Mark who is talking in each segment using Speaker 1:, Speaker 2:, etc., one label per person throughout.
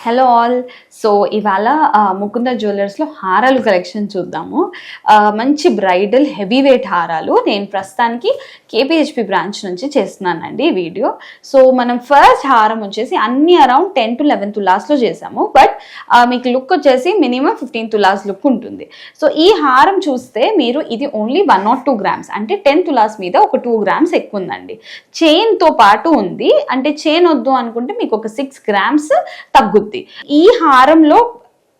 Speaker 1: Hello all. So ఇవాళ ముకుంద జ్యువెలర్స్లో హారాలు collection చూద్దాము. మంచి బ్రైడల్ హెవీ వెయిట్ హారాలు నేను ప్రస్తుతానికి కేపీహెచ్పి బ్రాంచ్ నుంచి చేస్తున్నానండి ఈ వీడియో. సో మనం ఫస్ట్ హారం వచ్చేసి అన్ని అరౌండ్ 10 to 11 తులాస్లో చేసాము. బట్ మీకు లుక్ వచ్చేసి మినిమం 15 తులాస్ లుక్ ఉంటుంది. సో ఈ హారం చూస్తే మీరు ఇది ఓన్లీ 1 or 2 grams అంటే 10 తులాస్ మీద ఒక 2 grams ఎక్కువ ఉందండి. చైన్తో పాటు ఉంది, అంటే చైన్ వద్దు అనుకుంటే మీకు ఒక 6 grams తగ్గుద్ది. ఈ హారంలో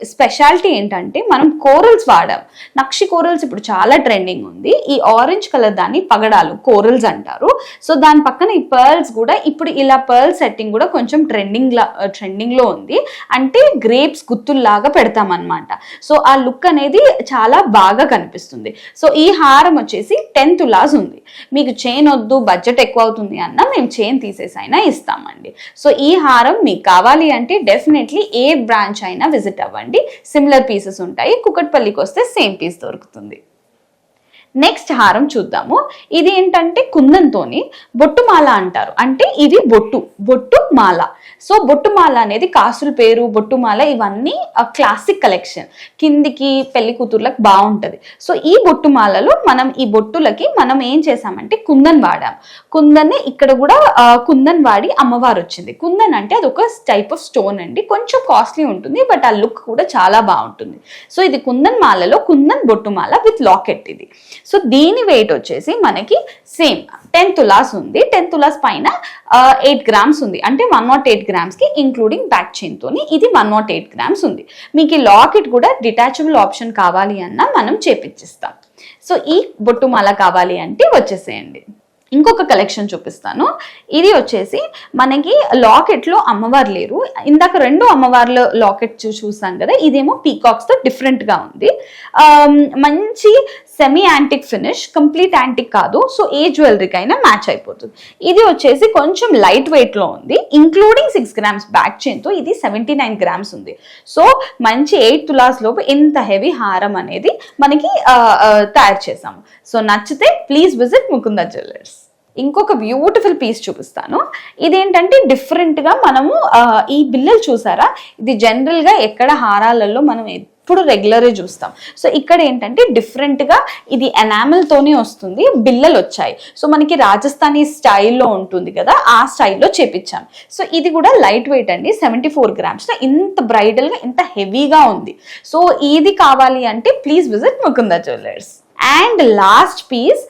Speaker 1: స్పెషాలిటీ ఏంటంటే మనం కోరల్స్ వాడాం. నక్షి కోరల్స్ ఇప్పుడు చాలా ట్రెండింగ్ ఉంది. ఈ ఆరెంజ్ కలర్ దాన్ని పగడాలు కోరల్స్ అంటారు. సో దాని పక్కన ఈ పర్ల్స్ కూడా ఇప్పుడు ఇలా పర్ల్ సెట్టింగ్ కూడా కొంచెం ట్రెండింగ్లో ఉంది. అంటే గ్రేప్స్ గుత్తుల్లాగా పెడతామన్నమాట. సో ఆ లుక్ అనేది చాలా బాగా కనిపిస్తుంది. సో ఈ హారం వచ్చేసి 10 తులాస్ ఉంది. మీకు చైన్ వద్దు, బడ్జెట్ ఎక్కువ అవుతుంది అన్నా మేము చైన్ తీసేసైనా ఇస్తామండి. సో ఈ హారం మీకు కావాలి అంటే డెఫినెట్లీ ఏ బ్రాంచ్ అయినా విజిట్ అవ్వండి. సిమిలర్ పీసెస్ ఉంటాయి. కుకట్పల్లికి వస్తే సేమ్ పీస్ దొరుకుతుంది. నెక్స్ట్ హారం చూద్దాము. ఇది ఏంటంటే కుందంతోని బొట్టుమాల అంటారు. అంటే ఇది బొట్టు మాల. సో బొట్టుమాల అనేది కాసుల పేరు, బొట్టుమాల ఇవన్నీ క్లాసిక్ కలెక్షన్. కిందికి పెళ్లి కూతుర్లకు బాగుంటుంది. సో ఈ బొట్టుమాలలో మనం ఈ బొట్టులకి మనం ఏం చేసామంటే కుందన్ వాడాం. కుందన్ ఇక్కడ కూడా కుందన్ వాడి అమ్మవారు వచ్చింది. కుందన్ అంటే అది ఒక టైప్ ఆఫ్ స్టోన్ అండి. కొంచెం కాస్ట్లీ ఉంటుంది, బట్ ఆ లుక్ కూడా చాలా బాగుంటుంది. సో ఇది కుందన్ మాలలో కుందన్ బొట్టుమాల విత్ లాకెట్ ఇది. సో దీని వెయిట్ వచ్చేసి మనకి సేమ్ 10 తులాస్ ఉంది. 10 తులాస్ పైన 8 grams ఉంది. అంటే 108 grams కి ఇంక్లూడింగ్ బ్యాక్ చైన్ తోని ఇది 108 grams ఉంది. మీకు ఈ లాకెట్ కూడా డిటాచబుల్ ఆప్షన్ కావాలి అన్నా మనం చేపిచ్చిస్తాం. సో ఈ బొట్టుమాల కావాలి అంటే వచ్చేసేయండి. ఇంకొక కలెక్షన్ చూపిస్తాను. ఇది వచ్చేసి మనకి లాకెట్లో అమ్మవారు లేరు. ఇందాక 2 అమ్మవార్ల లాకెట్ చూసాం కదా, ఇదేమో పీకాక్స్తో డిఫరెంట్గా ఉంది. మంచి semi antique finish, complete antique కాదు. సో ఏ జ్యువెలరీకి అయినా మ్యాచ్ అయిపోతుంది. ఇది వచ్చేసి కొంచెం లైట్ వెయిట్లో ఉంది. ఇంక్లూడింగ్ 6 grams బ్యాక్ చైన్తో ఇది 79 grams ఉంది. సో మంచి 8 తులాస్ లోపు ఇంత హెవీ హారం అనేది మనకి తయారు చేసాము. సో నచ్చితే ప్లీజ్ విజిట్ ముకుంద జ్యువెలర్స్. ఇంకొక బ్యూటిఫుల్ పీస్ చూపిస్తాను. ఇదేంటంటే డిఫరెంట్గా మనము ఈ బిల్లలు చూసారా, ఇది జనరల్గా ఎక్కడ హారాలలో మనం ఎప్పుడు రెగ్యులర్గా చూస్తాం. సో ఇక్కడ ఏంటంటే డిఫరెంట్గా ఇది ఎనామిల్తోనే వస్తుంది. బిల్లలు వచ్చాయి. సో మనకి రాజస్థానీ స్టైల్లో ఉంటుంది కదా, ఆ స్టైల్లో చేపించాం. సో ఇది కూడా లైట్ వెయిట్ అండి, 74 grams. ఇంత బ్రైడల్గా ఇంత హెవీగా ఉంది. సో ఇది కావాలి అంటే please visit Mukunda jewellers. And last piece,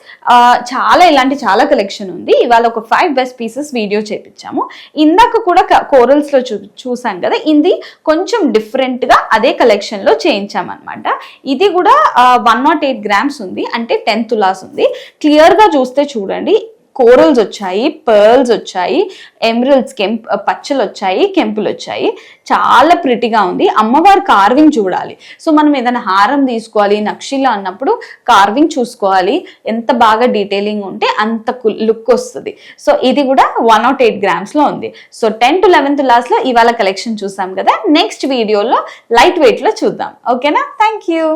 Speaker 1: చాలా కలెక్షన్ ఉంది. ఇవాళ ఒక 5 best pieces వీడియో చేపించాము. ఇందాక కూడా కోరల్స్లో చూసాం కదా, ఇది కొంచెం డిఫరెంట్గా అదే కలెక్షన్లో చేయించామన్నమాట. ఇది కూడా 108 grams ఉంది. అంటే 10 తులాస్ ఉంది. క్లియర్గా చూస్తే చూడండి, కోరల్స్ వచ్చాయి, పర్ల్స్ వచ్చాయి, ఎమరల్డ్స్ పచ్చలు వచ్చాయి, కెంపులు వచ్చాయి. చాలా ప్రిటీగా ఉంది. అమ్మవారి కార్వింగ్ చూడాలి. సో మనం ఏదైనా హారం తీసుకోవాలి నక్షిలో అన్నప్పుడు కార్వింగ్ చూసుకోవాలి. ఎంత బాగా డీటెయిలింగ్ ఉంటే అంత లుక్ వస్తుంది. సో ఇది కూడా 108 grams ఉంది. సో 10 to 11 తులాస్లో ఇవాళ కలెక్షన్ చూసాం కదా. నెక్స్ట్ వీడియోలో లైట్ వెయిట్లో చూద్దాం. ఓకేనా? Thank you.